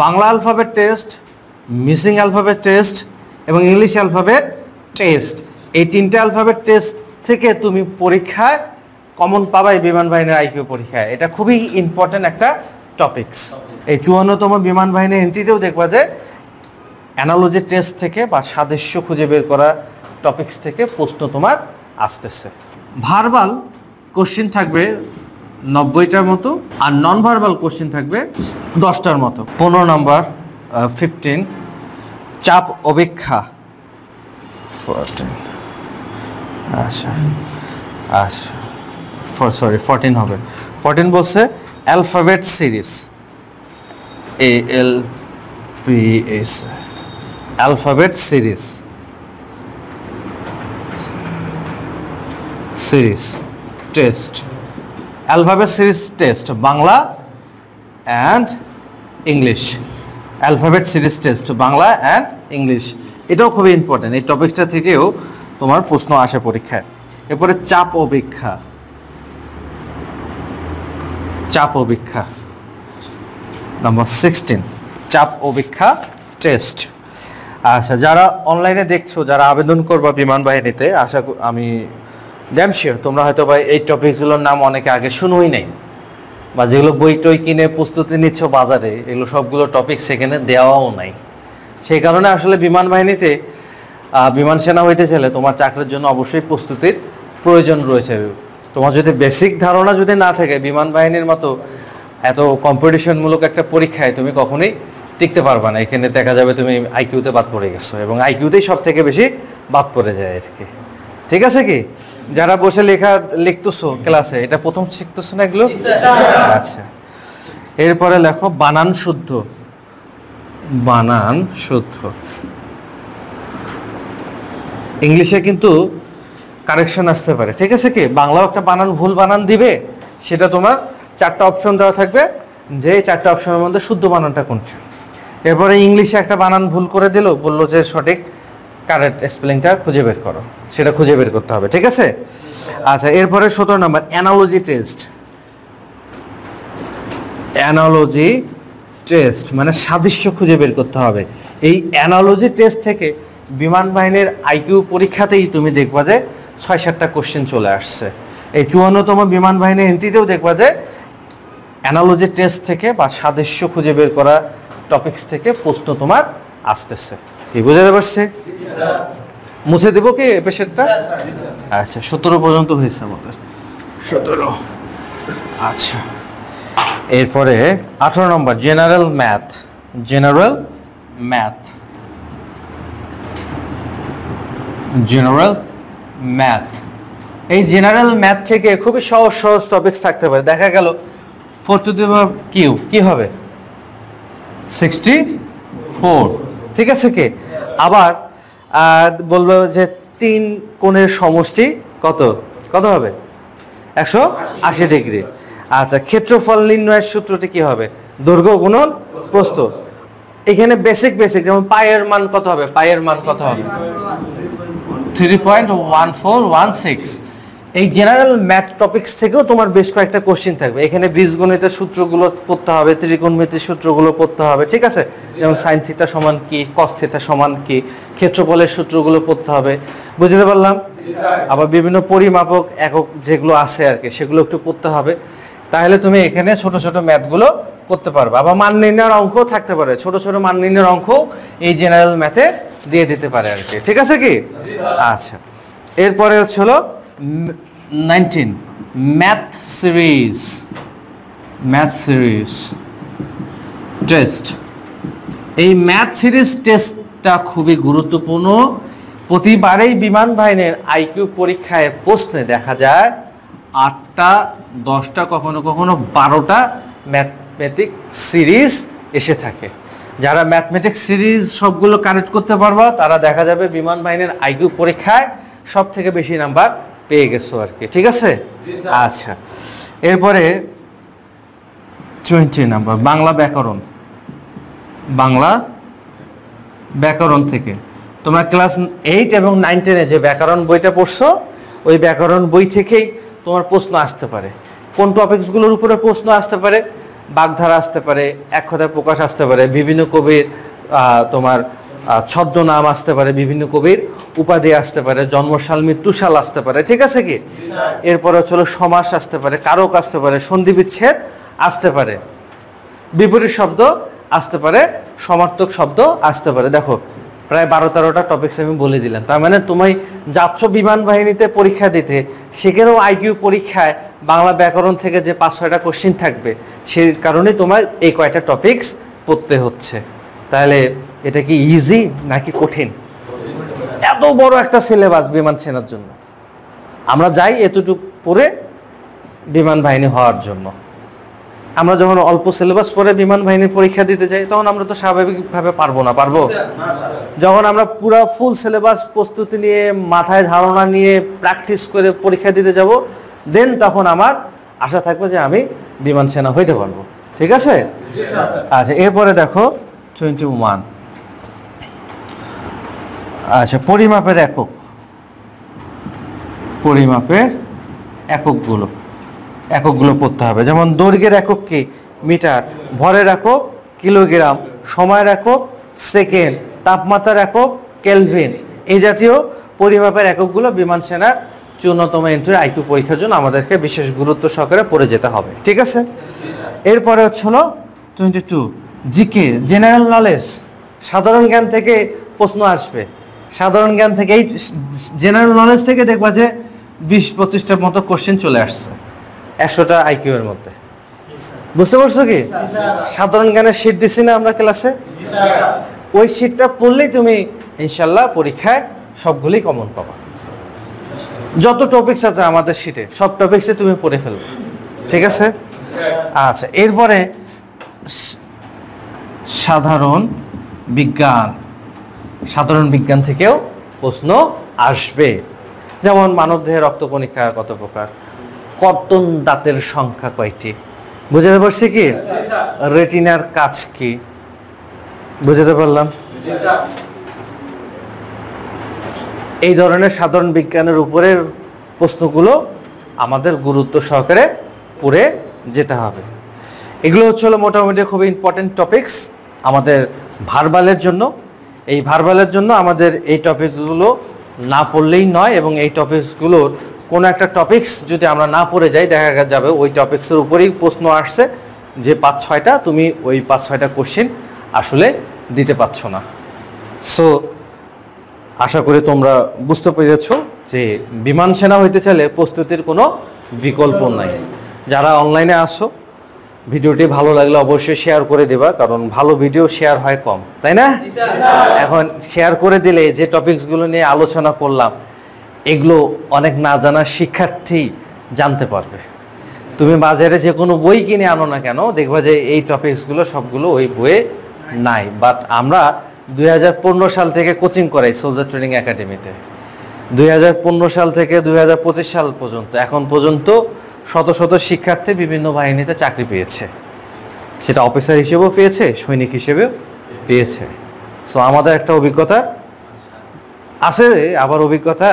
Bangla alphabet test, missing alphabet test এবং English alphabet test, এই তিনটে অ্যালফাবেট টেস্ট থেকে তুমি পরীক্ষায় কমন পাবাই বিমান বাহিনীর আইকিউ পরীক্ষায়। এটা খুবই ইম্পর্টেন্ট একটা টপিকস। এই 54তম বিমান বাহিনীর এন্ট্রিতেও দেখবা যে অ্যানালজি টেস্ট থেকে বা সাদৃশ্য খুঁজে বের করা টপিকস থেকে প্রশ্ন তোমার আসতেছে। ভার্বাল কোশ্চিন থাকবে 90টার মতো, আর নন ভার্বাল কোশ্চিন থাকবে 10টার মতো। 15 নম্বর 15 চাপ অপেক্ষা 14, আচ্ছা আচ্ছা সরি 14 হবে। 14 বলছে alphabet series, ALPS, alphabet series test, alphabet series test Bangla and English, alphabet series test Bangla and English, এটাও খুবই ইম্পর্টেন্ট। এই টপিকটা থেকেও তোমার প্রশ্ন আসে পরীক্ষায়। এরপরে চাপ অপেক্ষা, চাপ অপেক্ষা নাম্বার 16 চাপ অপেক্ষা টেস্ট। আচ্ছা, যারা অনলাইনে দেখছো, যারা আবেদন করবা বিমান বাহিনীতে, আমি ড্যাম শিওর তোমরা হয়তো বা এই টপিকগুলোর নাম অনেকে আগে শুনোই নাই, বা যেগুলো বই টই কিনে প্রস্তুতি নিচ্ছ বাজারে, এগুলো সবগুলো টপিক সেখানে দেওয়াও নাই। সেই কারণে আসলে বিমান বাহিনীতে বিমান সেনা হইতে চাইলে তোমার চাকরির জন্য অবশ্যই প্রস্তুতির প্রয়োজন রয়েছে। তোমার যদি বেসিক ধারণা যদি না থাকে, বিমান বাহিনীর মতো এত কম্পিটিশনমূলক একটা পরীক্ষায় তুমি কখনোই টিকতে পারবা না। এখানে দেখা যাবে তুমি আইকিউতে বাদ পড়ে গেছো, এবং আইকিউতেই সব থেকে বেশি বাদ পড়ে যায় আর কি। ঠিক আছে কি? যারা বসে লিখতেছো ক্লাসে, এটা প্রথম শিখতেছো না এগুলো? আচ্ছা, এরপরে লেখো বানান শুদ্ধ, বানান শুদ্ধ। ইংলিশে কিন্তু কারেকশন আসতে পারে, ঠিক আছে কি? বাংলাও একটা বানান ভুল বানান দিবে, সেটা তোমার 4টা অপশন দেওয়া থাকবে, যে 4টা অপশনের মধ্যে শুদ্ধ বানানটা কোনটা। এরপরে ইংলিশে একটা বানান ভুল করে দিল, বললো যে সঠিক কারেক্ট স্পেলিংটা খুঁজে বের করো, সেটা খুঁজে বের করতে হবে, ঠিক আছে? আচ্ছা, এরপরে 17 নম্বর অ্যানালজি টেস্ট। অ্যানালজি টেস্ট মানে সাদৃশ্য খুঁজে বের করতে হবে। এই অ্যানালজি টেস্ট থেকে বিমান বাহিনীর আইকিউ পরীক্ষাতেই তুমি দেখবা যে 6-7টা কোশ্চেন চলে আসছে। এই 54তম বিমান বাহিনীর এন্ট্রিতেও দেখবা যে অ্যানালজি টেস্ট থেকে বা সাদৃশ্য খুঁজে বের করা টপিকস থেকে প্রশ্ন তোমার আসতেছে। কি বুঝতে পারছে? মুছে দেবো কি পেশেন্টটা? আচ্ছা, 17 পর্যন্ত হয়েছে আমাদের, 17। আচ্ছা, এরপরে 18 number general math. General math, general math. এই জেনারেল ম্যাথ থেকে খুবই সহজ সহজ টপিকস থাকতে পারে। দেখা গেল 4 টু দি পাওয়ার কিউ কি হবে? 64, ঠিক আছে কি? আবার বলবো যে 3 কোণের সমষ্টি কত কত হবে? 180 ডিগ্রি। আচ্ছা, ক্ষেত্রফল নির্ণয়ের সূত্রটি কি হবে? দৈর্ঘ্য গুণন প্রস্থ। এখানে বেসিক যেমন পায়ের মান কত হবে? পায়ের মান কত হবে? 3.1416। এই জেনারেল ম্যাথ টপিকস থেকেও তোমার বেশ কয়েকটা কোশ্চিন থাকবে। এখানে বীজগণিতের সূত্রগুলো পড়তে হবে, ত্রিকোণমিতির সূত্রগুলো পড়তে হবে, ঠিক আছে? যেমন সাইন থিটা সমান কি, কস থিটা সমান কি, ক্ষেত্রফলের সূত্রগুলো পড়তে হবে। বুঝতে পারলাম? আবার বিভিন্ন পরিমাপক একক যেগুলো আছে আর কি, সেগুলো একটু পড়তে হবে। তাহলে তুমি এখানে ছোট ছোট ম্যাথগুলো করতে পারবে। আবার মান নির্ণয়ের অঙ্কও থাকতে পারে, ছোট ছোট মান নির্ণয়ের অঙ্কও এই জেনারেল ম্যাথে দিয়ে দিতে পারে আর কি, ঠিক আছে কি? আচ্ছা, এরপরে হচ্ছে হলো 19 math series. Math series test. এই ম্যাথ সিরিজ টেস্টটা খুবই গুরুত্বপূর্ণ। প্রতিবারেই বিমান বাহিনীর আইকিউ পরীক্ষায় প্রশ্নে দেখা যায় 8টা 10টা কখনো কখনো 12টা ম্যাথমেটিক সিরিজ এসে থাকে। যারা ম্যাথমেটিক সিরিজ সবগুলো কারেক্ট করতে পারবা, তারা দেখা যাবে বিমান বাহিনীর আইকিউ পরীক্ষায় সব থেকে বেশি নাম্বার পেয়ে গেছো আর কি, ঠিক আছে? আচ্ছা, এরপরে 20 নাম্বার বাংলা ব্যাকরণ। বাংলা ব্যাকরণ থেকে তোমরা ক্লাস 8 এবং 9 10-এ যে ব্যাকরণ বইটা পড়ছো, ওই ব্যাকরণ বই থেকেই তোমার প্রশ্ন আসতে পারে। কোন টপিকসগুলোর উপরে প্রশ্ন আসতে পারে? বাগধারা আসতে পারে, এক কথায় প্রকাশ আসতে পারে, বিভিন্ন কবির তোমার ছদ্মনাম আসতে পারে, বিভিন্ন কবির উপাধি আসতে পারে, জন্মসাল মৃত্যুসাল আসতে পারে, ঠিক আছে কি? এরপরে হচ্ছে সমাস আসতে পারে, কারক আসতে পারে, সন্ধি বিচ্ছেদ আসতে পারে, বিপরীত শব্দ আসতে পারে, সমার্থক শব্দ আসতে পারে। দেখো প্রায় 12-13টা টপিকস আমি বলে দিলাম। তার মানে তুমি যাচ্ছ বিমান বাহিনীতে পরীক্ষা দিতে, সেখানেও আইকিউ পরীক্ষায় বাংলা ব্যাকরণ থেকে যে 5-6টা কোশ্চিন থাকবে, সেই কারণে তোমার এই কয়টা টপিকস পড়তে হচ্ছে। তাহলে এটা কি ইজি নাকি কঠিন? এত বড় একটা সিলেবাস বিমান সেনার জন্য। আমরা যাই এতটুকু পড়ে বিমান বাহিনী হওয়ার জন্য। আমরা যখন অল্প সিলেবাস পড়ে বিমান বাহিনীর পরীক্ষা দিতে যাই, তখন আমরা তো স্বাভাবিকভাবে পারবো না। পারবো? যখন আমরা পুরো ফুল সিলেবাস প্রস্তুতি নিয়ে, মাথায় ধারণা নিয়ে, প্র্যাকটিস করে পরীক্ষা দিতে যাব, দেন তখন আমার আশা থাকবে যে আমি বিমান সেনা হইতে পারবো। ঠিক আছে? আচ্ছা, এরপরে দেখো 21। আচ্ছা, পরিমাপের একক। পরিমাপের এককগুলো পড়তে হবে। যেমন দৈর্ঘ্যের একক কি? মিটার। ভরের একক কিলোগ্রাম। সময়ের একক সেকেন্ড। তাপমাত্রার একক কেলভিন। এই জাতীয় পরিমাপের এককগুলো বিমান সেনার 94তম এন্ট্রির আইকিউ পরীক্ষার জন্য আমাদেরকে বিশেষ গুরুত্ব সহকারে পড়ে যেতে হবে। ঠিক আছে? এরপরে হলো 22 জিকে, জেনারেল নলেজ। সাধারণ জ্ঞান থেকে প্রশ্ন আসবে। সাধারণ জ্ঞান থেকে, এই জেনারেল নলেজ থেকে দেখবা যে 20-25টার মতো কোশ্চেন চলে আসছে 100টা আইকিউ এর মধ্যে। বুঝতে পারছো কি? সাধারণ জ্ঞানের শীট দিছি না আমরা ক্লাসে? ওই শীটটা পড়লেই তুমি ইনশাল্লাহ পরীক্ষায় সবগুলোই কমন পাবা। যত টপিকস আছে আমাদের শীটে, সব টপিকসে তুমি পড়ে ফেলবে। ঠিক আছে? আচ্ছা, এরপরে সাধারণ বিজ্ঞান। সাধারণ বিজ্ঞান থেকেও প্রশ্ন আসবে। যেমন মানবদেহে রক্ত কণিকা কত প্রকার, কর্তন দাঁতের সংখ্যা কয়টি, বুঝতে পারছি কি? রেটিনার কাজ কি, বুঝতে পারলাম? এই ধরনের সাধারণ বিজ্ঞানের উপরে প্রশ্নগুলো আমাদের গুরুত্ব সহকারে পড়ে যেতে হবে। এগুলো হলো মোটামুটি খুবই ইম্পর্টেন্ট টপিকস আমাদের ভার্বালের জন্য। এই ভার্বালের জন্য আমাদের এই টপিকগুলো না পড়লেই নয়, এবং এই টপিকসগুলোর কোনো একটা টপিকস যদি আমরা না পড়ে যাই, দেখা যাবে ওই টপিকসের উপরেই প্রশ্ন আসছে, যে 5-6টা তুমি ওই 5-6টা কোশ্চেন আসলে দিতে পারছো না। সো আশা করি তোমরা বুঝতে পেরেছো যে বিমান সেনা হইতে চাইলে প্রস্তুতির কোনো বিকল্প নাই। যারা অনলাইনে আসো, ভিডিওটি ভালো লাগলে অবশ্যই শেয়ার করে দেবা, কারণ ভালো ভিডিও শেয়ার হয় কম, তাই না? এখন শেয়ার করে দিলে যে টপিকসগুলো নিয়ে আলোচনা করলাম, এগুলো অনেক না জানা শিক্ষার্থী জানতে পারবে। তুমি বাজারে যে কোনো বই কিনে আনো না কেন, দেখবা যে এই টপিকসগুলো সবগুলো ওই বইয়ে নাই। বাট আমরা 2015 সাল থেকে কোচিং করাই সোলজার ট্রেনিং একাডেমিতে। 2015 সাল থেকে 2025 সাল পর্যন্ত, এখন পর্যন্ত শত শত শিক্ষার্থী বিভিন্ন বাহিনীতে চাকরি পেয়েছে। সেটা অফিসার হিসেবেও পেয়েছে, সৈনিক হিসেবেও পেয়েছে। সো আমাদের একটা অভিজ্ঞতা আছে, আবার অভিজ্ঞতা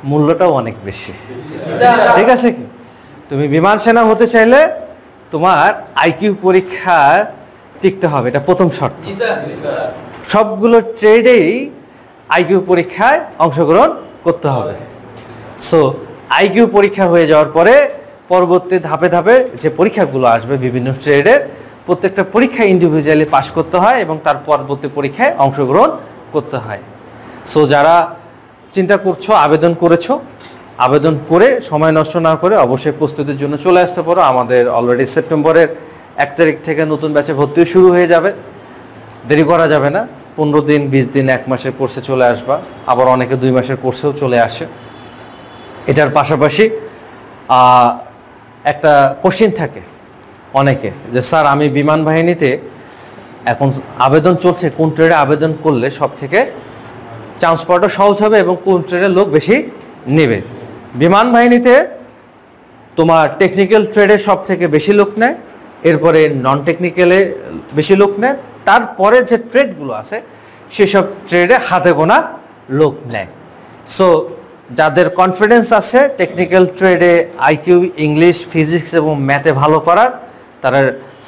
মূল্যটাও অনেক বেশি। ঠিক আছে? কি তুমি বিমান সেনা হতে চাইলে তোমার আইকিউ পরীক্ষা টিকতে হবে, এটা প্রথম শর্ত। সবগুলো ট্রেডেই আইকিউ পরীক্ষায় অংশগ্রহণ করতে হবে। সো আইকিউ পরীক্ষা হয়ে যাওয়ার পরে পরবর্তী ধাপে ধাপে যে পরীক্ষাগুলো আসবে বিভিন্ন ট্রেডের, প্রত্যেকটা পরীক্ষা ইন্ডিভিজুয়ালি পাস করতে হয় এবং তার পরবর্তী পরীক্ষায় অংশগ্রহণ করতে হয়। সো যারা চিন্তা করছো, আবেদন করেছো, আবেদন করে সময় নষ্ট না করে অবশ্যই প্রস্তুতির জন্য চলে আসতে পারো। আমাদের অলরেডি সেপ্টেম্বরের 1 তারিখ থেকে নতুন ব্যাচে ভর্তি শুরু হয়ে যাবে, দেরি করা যাবে না। 15 দিন, 20 দিন, 1 মাসের কোর্সে চলে আসবা। আবার অনেকে 2 মাসের কোর্সেও চলে আসে। এটার পাশাপাশি একটা কোশ্চিন থাকে অনেকে, যে স্যার আমি বিমান বাহিনীতে এখন আবেদন চলছে, কোন ট্রেডে আবেদন করলে সব থেকে চান্স পাওয়াটা সহজ হবে এবং কোন ট্রেডের লোক বেশি নেবে। বিমান বাহিনীতে তোমার টেকনিক্যাল ট্রেডে সব থেকে বেশি লোক নেয়, এরপরে নন টেকনিক্যালে বেশি লোক নেয়, তারপরে যে ট্রেডগুলো আছে সেসব ট্রেডে হাতে গোনা লোক নেয়। সো যাদের কনফিডেন্স আছে টেকনিক্যাল ট্রেডে আইকিউ, ইংলিশ, ফিজিক্স এবং ম্যাথে ভালো করার, তারা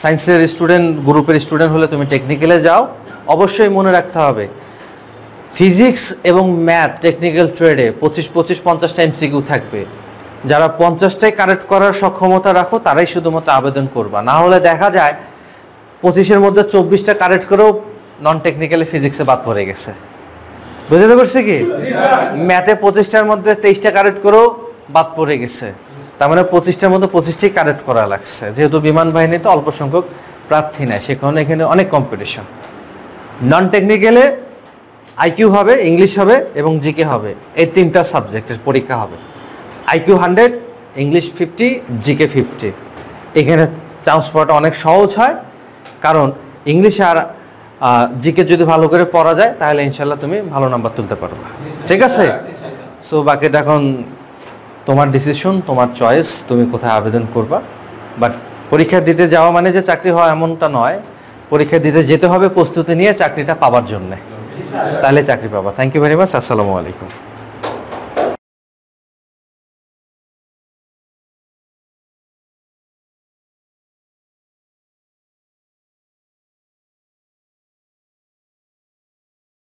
সায়েন্সের স্টুডেন্ট, গ্রুপের স্টুডেন্ট হলে তুমি টেকনিক্যালে যাও। অবশ্যই মনে রাখতে হবে ফিজিক্স এবং ম্যাথ টেকনিক্যাল ট্রেডে 25-50টা এমসিকিউ থাকবে। যারা 50টাই কারেক্ট করার সক্ষমতা রাখো তারাই শুধুমাত্র আবেদন করবা, না হলে দেখা যায় 25-এর মধ্যে 24টা কারেক্ট করেও নন টেকনিক্যালি ফিজিক্সে বাদ পড়ে গেছে। বুঝতে পারছি কি? ম্যাথে 25টার মধ্যে 23টা কারেক্ট করেও বাদ পড়ে গেছে, তার মানে 25টার মধ্যে 25টাই কারেক্ট করা লাগছে। যেহেতু বিমান বাহিনীতে অল্প সংখ্যক প্রার্থী নেয়, সেখানে এখানে অনেক কম্পিটিশন। নন টেকনিক্যালে আইকিউ হবে, ইংলিশ হবে এবং জিকে হবে, এই 3টা সাবজেক্টের পরীক্ষা হবে। IQ 100, English 50, GK 50। এখানে চান্স পাওয়াটা অনেক সহজ হয়, কারণ ইংলিশ আর জিকে যদি ভালো করে পড়া যায় তাহলে ইনশাল্লাহ তুমি ভালো নাম্বার তুলতে পারবে। ঠিক আছে? সো বাকিটা এখন তোমার ডিসিশন, তোমার চয়েস, তুমি কোথায় আবেদন করবা। বাট পরীক্ষা দিতে যাওয়া মানে যে চাকরি হয় এমনটা নয়, পরীক্ষা দিতে যেতে হবে প্রস্তুতি নিয়ে চাকরিটা পাওয়ার জন্যে, তাহলে চাকরি পাবা। Thank you very much. আসসালামু আলাইকুম।